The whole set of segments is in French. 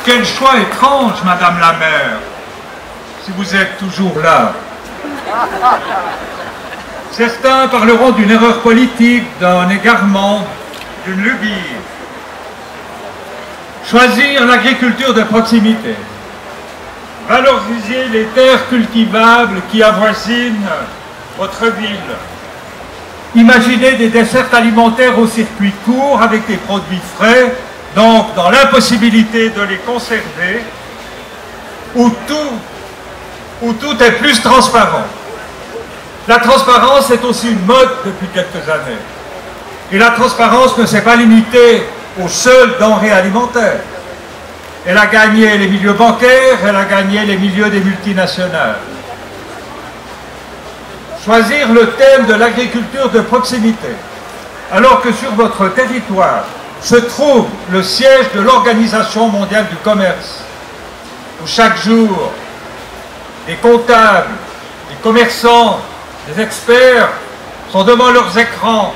Quel choix étrange, Madame la maire, si vous êtes toujours là. Certains parleront d'une erreur politique, d'un égarement, d'une lubie. Choisir l'agriculture de proximité. Valoriser les terres cultivables qui avoisinent votre ville. Imaginez des dessertes alimentaires au circuit court avec des produits frais, donc dans l'impossibilité de les conserver, où tout est plus transparent. La transparence est aussi une mode depuis quelques années. Et la transparence ne s'est pas limitée aux seules denrées alimentaires. Elle a gagné les milieux bancaires, elle a gagné les milieux des multinationales. Choisir le thème de l'agriculture de proximité, alors que sur votre territoire se trouve le siège de l'Organisation mondiale du commerce, où chaque jour, des comptables, des commerçants, des experts sont devant leurs écrans,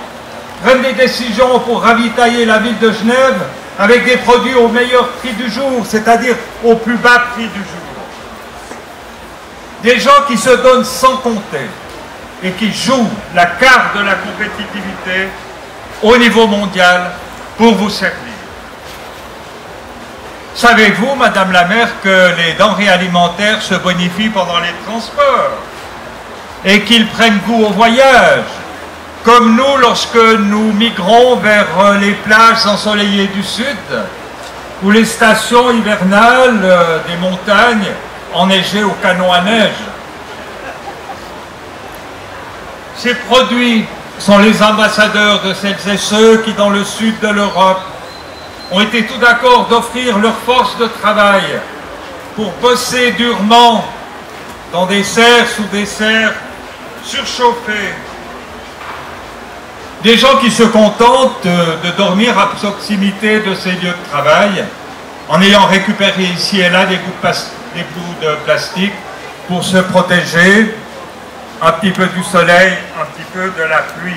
prennent des décisions pour ravitailler la ville de Genève avec des produits au meilleur prix du jour, c'est-à-dire au plus bas prix du jour. Des gens qui se donnent sans compter et qui jouent la carte de la compétitivité au niveau mondial pour vous servir. Savez-vous, Madame la maire, que les denrées alimentaires se bonifient pendant les transports et qu'ils prennent goût au voyage, comme nous lorsque nous migrons vers les plages ensoleillées du sud ou les stations hivernales des montagnes enneigées au canon à neige. Ces produits sont les ambassadeurs de celles et ceux qui, dans le sud de l'Europe, ont été tout d'accord d'offrir leur force de travail pour bosser durement dans des serres sous des serres surchauffées. Des gens qui se contentent de dormir à proximité de ces lieux de travail en ayant récupéré ici et là des bouts de plastique pour se protéger un petit peu du soleil, un petit peu de la pluie.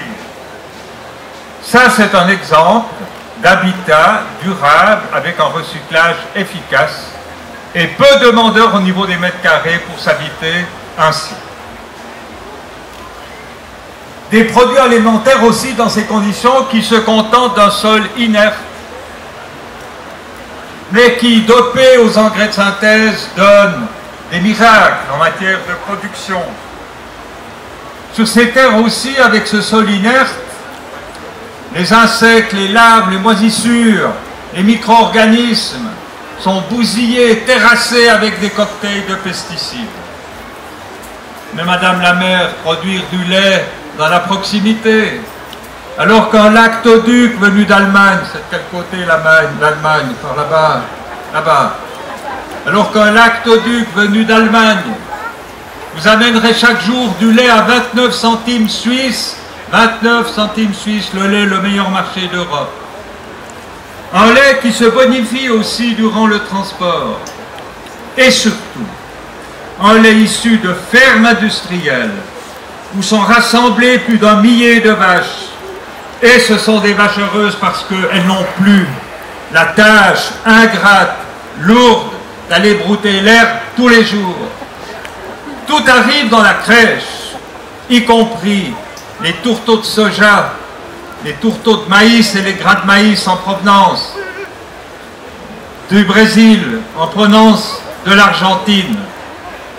Ça, c'est un exemple d'habitat durable avec un recyclage efficace et peu demandeur au niveau des mètres carrés pour s'habiter ainsi. Des produits alimentaires aussi dans ces conditions qui se contentent d'un sol inerte, mais qui, dopés aux engrais de synthèse, donnent des miracles en matière de production. Sur ces terres aussi, avec ce sol inerte, les insectes, les larves, les moisissures, les micro-organismes sont bousillés, terrassés avec des cocktails de pesticides. Mais Madame la maire, produire du lait dans la proximité, alors qu'un lactoduc venu d'Allemagne, c'est de quel côté l'Allemagne, par là-bas, là-bas, alors qu'un lactoduc venu d'Allemagne vous amènerait chaque jour du lait à 29 centimes suisses, 29 centimes suisses, le lait le meilleur marché d'Europe. Un lait qui se bonifie aussi durant le transport. Et surtout, un lait issu de fermes industrielles où sont rassemblés plus d'1 millier de vaches. Et ce sont des vaches heureuses parce qu'elles n'ont plus la tâche ingrate, lourde, d'aller brouter l'herbe tous les jours. Tout arrive dans la crèche, y compris les tourteaux de soja, les tourteaux de maïs et les grains de maïs en provenance du Brésil, en provenance de l'Argentine,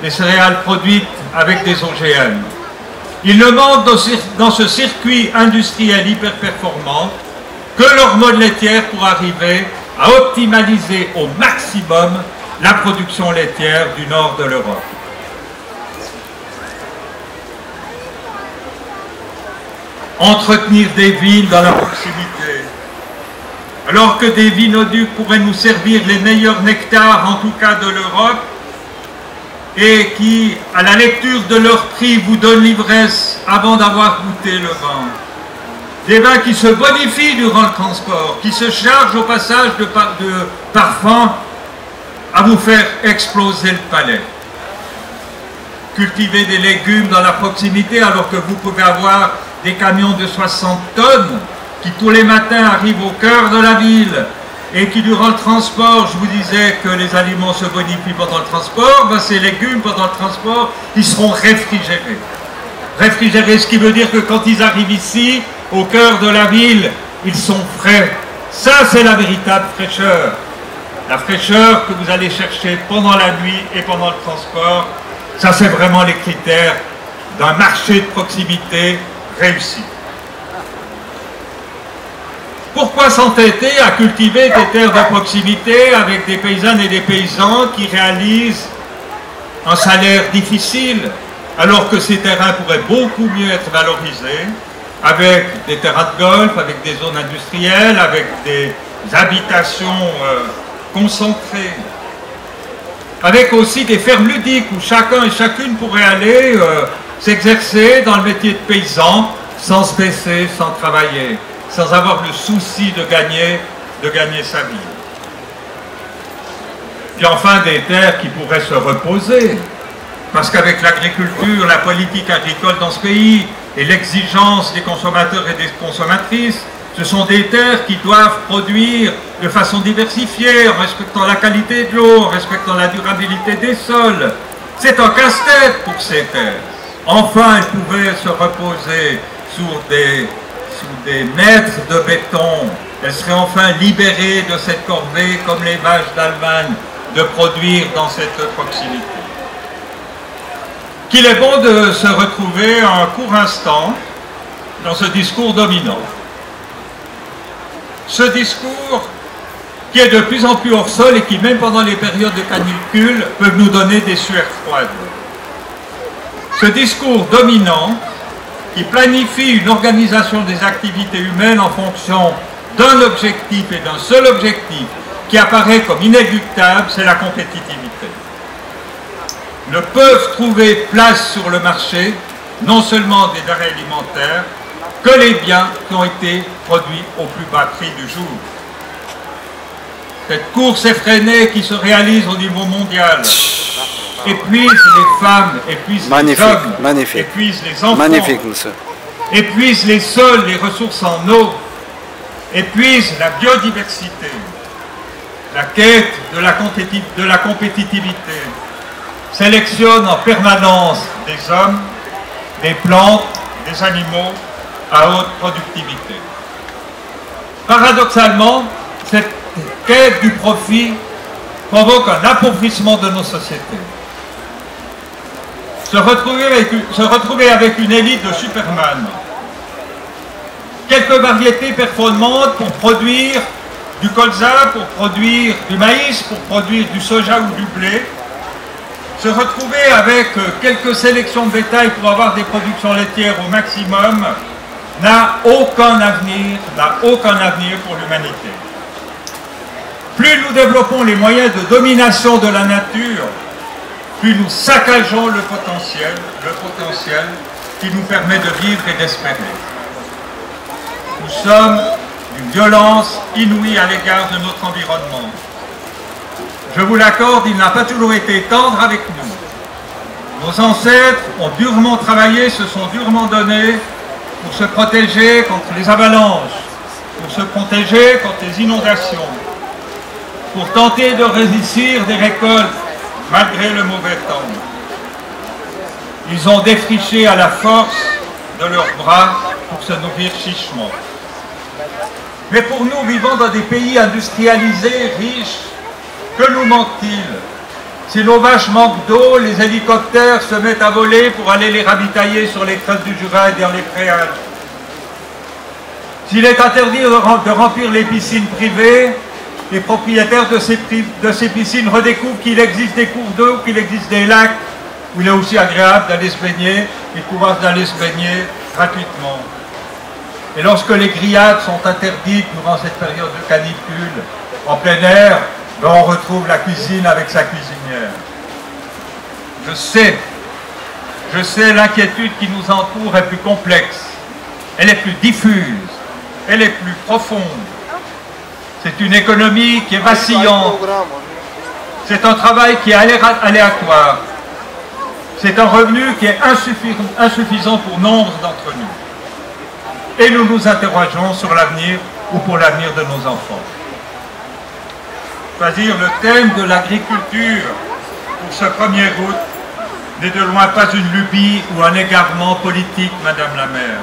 les céréales produites avec des OGM. Il ne manque dans ce circuit industriel hyper performant que l'hormone laitière pour arriver à optimaliser au maximum la production laitière du nord de l'Europe. Entretenir des villes dans la proximité, alors que des vinoducs pourraient nous servir les meilleurs nectars, en tout cas de l'Europe, et qui, à la lecture de leur prix, vous donnent l'ivresse avant d'avoir goûté le vin. Des vins qui se bonifient durant le transport, qui se chargent au passage de parfums à vous faire exploser le palais. Cultiver des légumes dans la proximité alors que vous pouvez avoir des camions de 60 tonnes qui tous les matins arrivent au cœur de la ville et qui durant le transport, je vous disais que les aliments se bonifient pendant le transport, ben, ces légumes pendant le transport, ils seront réfrigérés. Réfrigérés, ce qui veut dire que quand ils arrivent ici, au cœur de la ville, ils sont frais. Ça, c'est la véritable fraîcheur. La fraîcheur que vous allez chercher pendant la nuit et pendant le transport, ça, c'est vraiment les critères d'un marché de proximité réussi. Pourquoi s'entêter à cultiver des terres de proximité avec des paysannes et des paysans qui réalisent un salaire difficile, alors que ces terrains pourraient beaucoup mieux être valorisés avec des terrains de golf, avec des zones industrielles, avec des habitations concentrées, avec aussi des fermes ludiques où chacun et chacune pourrait aller s'exercer dans le métier de paysan sans se baisser, sans travailler, sans avoir le souci de gagner sa vie. Puis enfin des terres qui pourraient se reposer, parce qu'avec l'agriculture, la politique agricole dans ce pays et l'exigence des consommateurs et des consommatrices, ce sont des terres qui doivent produire de façon diversifiée, en respectant la qualité de l'eau, en respectant la durabilité des sols. C'est un casse-tête pour ces terres. Enfin, elles pouvaient se reposer sur des mètres de béton. Elles seraient enfin libérées de cette corvée, comme les vaches d'Allemagne, de produire dans cette proximité. Qu'il est bon de se retrouver un court instant dans ce discours dominant. Ce discours qui est de plus en plus hors sol et qui, même pendant les périodes de canicule, peuvent nous donner des sueurs froides. Ce discours dominant qui planifie une organisation des activités humaines en fonction d'un objectif et d'un seul objectif qui apparaît comme inéluctable, c'est la compétitivité. Ne peuvent trouver place sur le marché non seulement des denrées alimentaires, que les biens qui ont été produits au plus bas prix du jour. Cette course effrénée qui se réalise au niveau mondial épuise les femmes, épuise les hommes, épuise les enfants, épuise les sols, les ressources en eau, épuise la biodiversité, la quête de la compétitivité, sélectionne en permanence des hommes, des plantes, des animaux à haute productivité. Paradoxalement, cette quête du profit provoque un appauvrissement de nos sociétés. Se retrouver avec une élite de Superman, quelques variétés performantes pour produire du colza, pour produire du maïs, pour produire du soja ou du blé, se retrouver avec quelques sélections de bétail pour avoir des productions laitières au maximum, n'a aucun avenir pour l'humanité. Plus nous développons les moyens de domination de la nature, plus nous saccageons le potentiel qui nous permet de vivre et d'espérer. Nous sommes d'une violence inouïe à l'égard de notre environnement. Je vous l'accorde, il n'a pas toujours été tendre avec nous. Nos ancêtres ont durement travaillé, se sont durement donnés pour se protéger contre les avalanches, pour se protéger contre les inondations, pour tenter de réussir des récoltes malgré le mauvais temps. Ils ont défriché à la force de leurs bras pour se nourrir chichement. Mais pour nous, vivant dans des pays industrialisés, riches, que nous manque-t-il? Si nos vaches manquent d'eau, les hélicoptères se mettent à voler pour aller les ravitailler sur les crêtes du Jura et dans les préalpes. S'il est interdit de remplir les piscines privées, les propriétaires de ces piscines redécouvrent qu'il existe des cours d'eau, qu'il existe des lacs, où il est aussi agréable d'aller se baigner et de pouvoir aller se baigner gratuitement. Et lorsque les grillades sont interdites durant cette période de canicule, en plein air, ben on retrouve la cuisine avec sa cuisinière. Je sais, l'inquiétude qui nous entoure est plus complexe, elle est plus diffuse, elle est plus profonde. C'est une économie qui est vacillante, c'est un travail qui est aléatoire, c'est un revenu qui est insuffisant pour nombre d'entre nous. Et nous nous interrogeons sur l'avenir ou pour l'avenir de nos enfants. choisir le thème de l'agriculture pour ce 1er août n'est de loin pas une lubie ou un égarement politique, Madame la maire.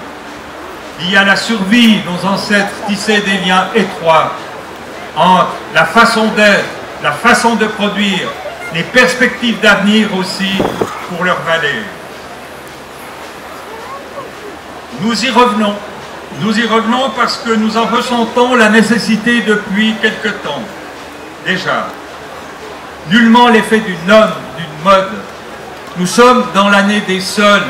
Il y a la survie, nos ancêtres tissaient des liens étroits entre la façon d'être, la façon de produire, les perspectives d'avenir aussi pour leur vallée. Nous y revenons parce que nous en ressentons la nécessité depuis quelque temps, déjà. Nullement l'effet d'une mode. Nous sommes dans l'année des sols,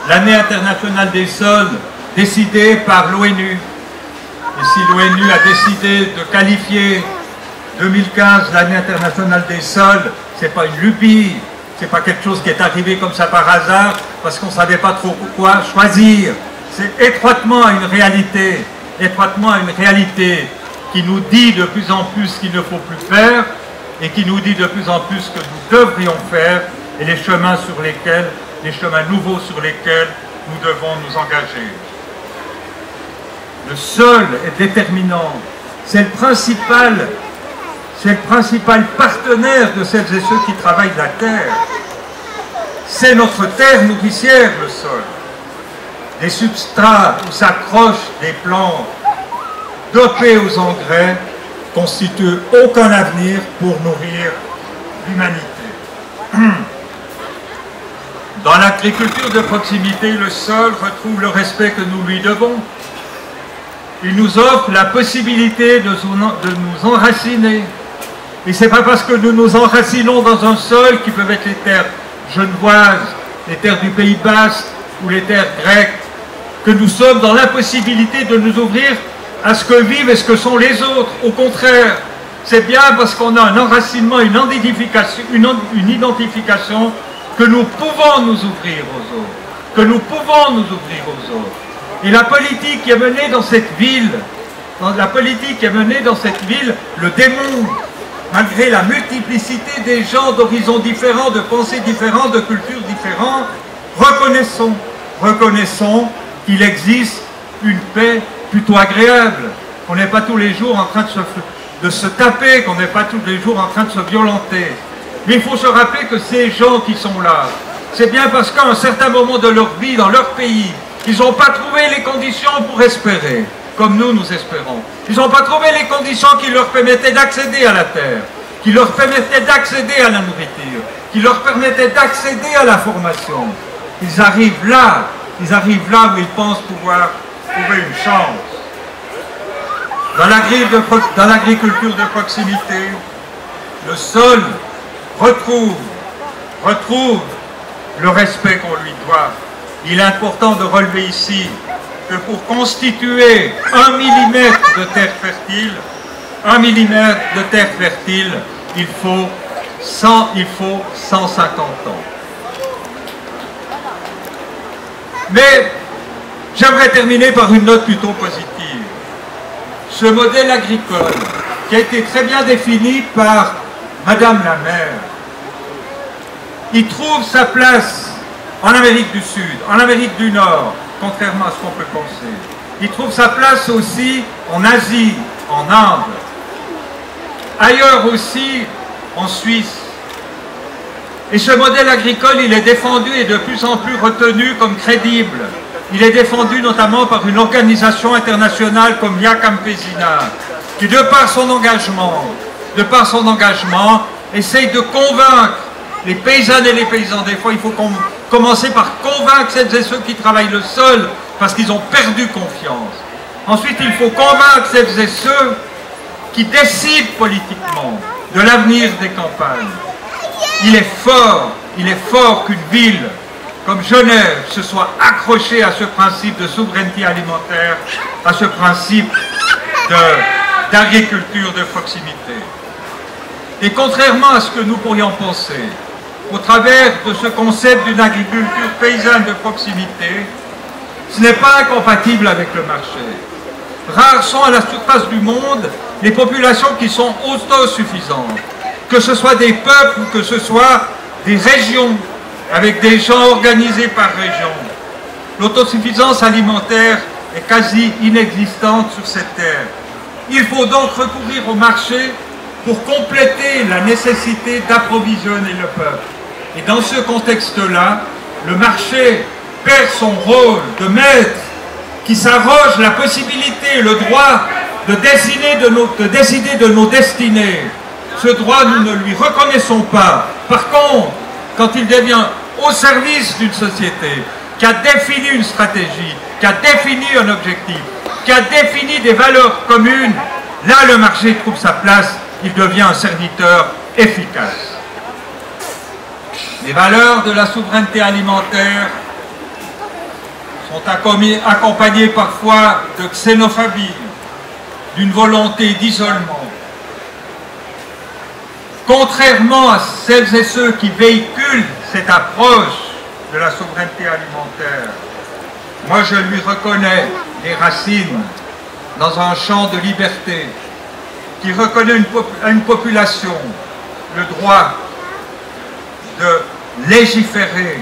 l'année internationale des sols, décidée par l'ONU. Et si l'ONU a décidé de qualifier 2015 l'année internationale des sols, c'est pas une lubie, c'est pas quelque chose qui est arrivé comme ça par hasard, parce qu'on ne savait pas trop quoi choisir. C'est étroitement une réalité qui nous dit de plus en plus ce qu'il ne faut plus faire et qui nous dit de plus en plus ce que nous devrions faire et les chemins nouveaux sur lesquels nous devons nous engager. Le sol est déterminant. C'est le principal partenaire de celles et ceux qui travaillent la terre. C'est notre terre nourricière, le sol. Des substrats où s'accrochent des plantes dopées aux engrais constituent aucun avenir pour nourrir l'humanité. Dans l'agriculture de proximité, le sol retrouve le respect que nous lui devons. Il nous offre la possibilité de nous enraciner. Et ce n'est pas parce que nous nous enracinons dans un sol qui peuvent être les terres genevoises, les terres du Pays Basque ou les terres grecques, que nous sommes dans l'impossibilité de nous ouvrir à ce que vivent et ce que sont les autres. Au contraire, c'est bien parce qu'on a un enracinement, une identification que nous pouvons nous ouvrir aux autres. Et la politique qui est menée dans cette ville, le démontre, malgré la multiplicité des gens d'horizons différents, de pensées différentes, de cultures différentes. Reconnaissons qu'il existe une paix plutôt agréable, qu'on n'est pas tous les jours en train de se taper, qu'on n'est pas tous les jours en train de se violenter. Mais il faut se rappeler que ces gens qui sont là, c'est bien parce qu'à un certain moment de leur vie, dans leur pays, ils n'ont pas trouvé les conditions pour espérer, comme nous espérons. Ils n'ont pas trouvé les conditions qui leur permettaient d'accéder à la terre, qui leur permettaient d'accéder à la nourriture, qui leur permettaient d'accéder à la formation. Ils arrivent là où ils pensent pouvoir trouver une chance. Dans l'agriculture de proximité, le sol retrouve le respect qu'on lui doit. Il est important de relever ici que pour constituer 1 millimètre de terre fertile, il faut 150 ans. Mais j'aimerais terminer par une note plutôt positive. Ce modèle agricole, qui a été très bien défini par Madame la maire, il trouve sa place en Amérique du Sud, en Amérique du Nord, contrairement à ce qu'on peut penser. Il trouve sa place aussi en Asie, en Inde, ailleurs aussi, en Suisse. Et ce modèle agricole, il est défendu et de plus en plus retenu comme crédible. Il est défendu notamment par une organisation internationale comme Via Campesina, qui de par son engagement, essaye de convaincre les paysannes et les paysans. Des fois, il faut commencer par convaincre celles et ceux qui travaillent le sol, parce qu'ils ont perdu confiance. Ensuite, il faut convaincre celles et ceux qui décident politiquement de l'avenir des campagnes. Il est fort qu'une ville comme Genève se soit accrochée à ce principe de souveraineté alimentaire, à ce principe d'agriculture de proximité. Et contrairement à ce que nous pourrions penser, au travers de ce concept d'une agriculture paysanne de proximité, ce n'est pas incompatible avec le marché. Rares sont à la surface du monde les populations qui sont autosuffisantes, que ce soit des peuples ou que ce soit des régions, avec des gens organisés par région. L'autosuffisance alimentaire est quasi inexistante sur cette terre. Il faut donc recourir au marché pour compléter la nécessité d'approvisionner le peuple. Et dans ce contexte-là, le marché perd son rôle de maître qui s'arroge la possibilité, le droit de décider de nos destinées. Ce droit, nous ne lui reconnaissons pas. Par contre, quand il devient au service d'une société qui a défini une stratégie, qui a défini un objectif, qui a défini des valeurs communes, là le marché trouve sa place, il devient un serviteur efficace. Les valeurs de la souveraineté alimentaire sont accompagnées parfois de xénophobie, d'une volonté d'isolement. Contrairement à celles et ceux qui véhiculent cette approche de la souveraineté alimentaire, moi je lui reconnais les racines dans un champ de liberté qui reconnaît à une population le droit de légiférer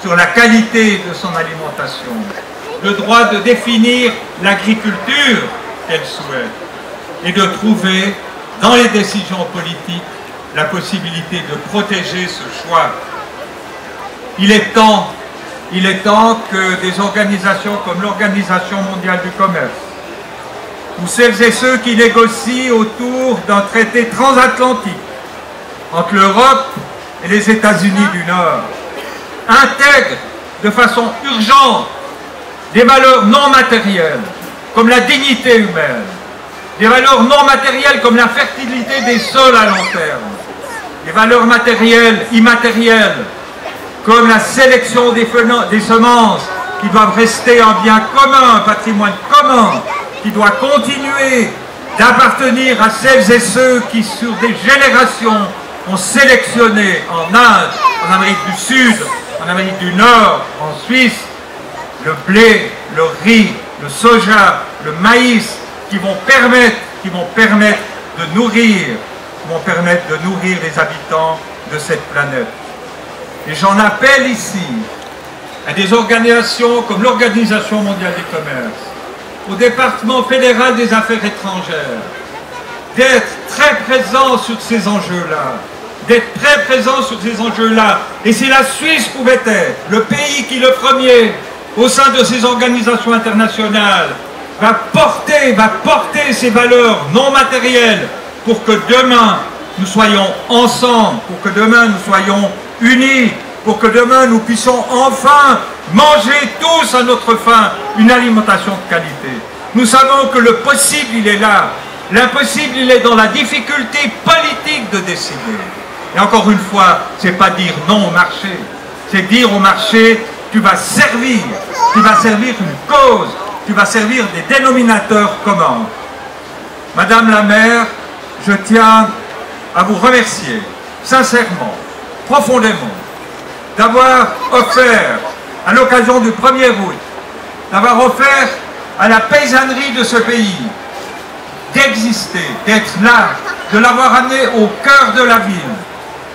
sur la qualité de son alimentation, le droit de définir l'agriculture qu'elle souhaite et de trouver dans les décisions politiques la possibilité de protéger ce choix. Il est temps que des organisations comme l'Organisation mondiale du commerce, ou celles et ceux qui négocient autour d'un traité transatlantique entre l'Europe et les États-Unis du Nord, intègrent de façon urgente des valeurs non matérielles, comme la dignité humaine, des valeurs non matérielles comme la fertilité des sols à long terme, des valeurs matérielles, immatérielles, comme la sélection des semences qui doivent rester un bien commun, un patrimoine commun, qui doit continuer d'appartenir à celles et ceux qui, sur des générations, ont sélectionné en Inde, en Amérique du Sud, en Amérique du Nord, en Suisse, le blé, le riz, le soja, le maïs, qui vont permettre de nourrir les habitants de cette planète. Et j'en appelle ici à des organisations comme l'Organisation mondiale du commerce, au département fédéral des affaires étrangères, d'être très présents sur ces enjeux-là, Et si la Suisse pouvait être le pays qui, le premier, au sein de ces organisations internationales, va porter ces valeurs non matérielles pour que demain nous soyons ensemble, pour que demain nous soyons unis, pour que demain nous puissions enfin manger tous à notre faim une alimentation de qualité. Nous savons que le possible, il est là. L'impossible, il est dans la difficulté politique de décider. Et encore une fois, c'est pas dire non au marché, c'est dire au marché, tu vas servir une cause, tu vas servir des dénominateurs communs. Madame la maire, je tiens à vous remercier, sincèrement, profondément, d'avoir offert, à l'occasion du 1er août, d'avoir offert à la paysannerie de ce pays d'exister, d'être là, de l'avoir amené au cœur de la ville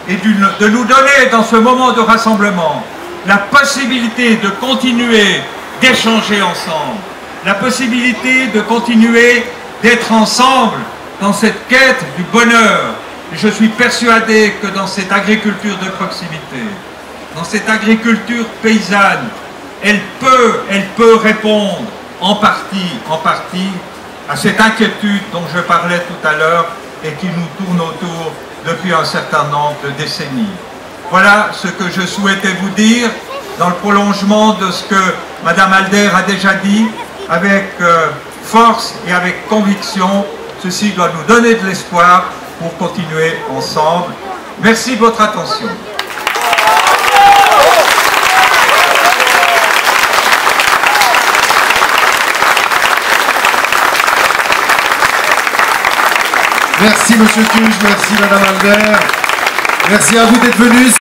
et de nous donner dans ce moment de rassemblement la possibilité de continuer d'échanger ensemble, la possibilité de continuer d'être ensemble dans cette quête du bonheur. Et je suis persuadé que dans cette agriculture de proximité, dans cette agriculture paysanne, elle peut répondre en partie à cette inquiétude dont je parlais tout à l'heure et qui nous tourne autour depuis un certain nombre de décennies. Voilà ce que je souhaitais vous dire dans le prolongement de ce que Madame Alder a déjà dit, avec force et avec conviction. Ceci doit nous donner de l'espoir pour continuer ensemble. Merci de votre attention. Merci Monsieur Cuge, merci Madame Alder, merci à vous d'être venus.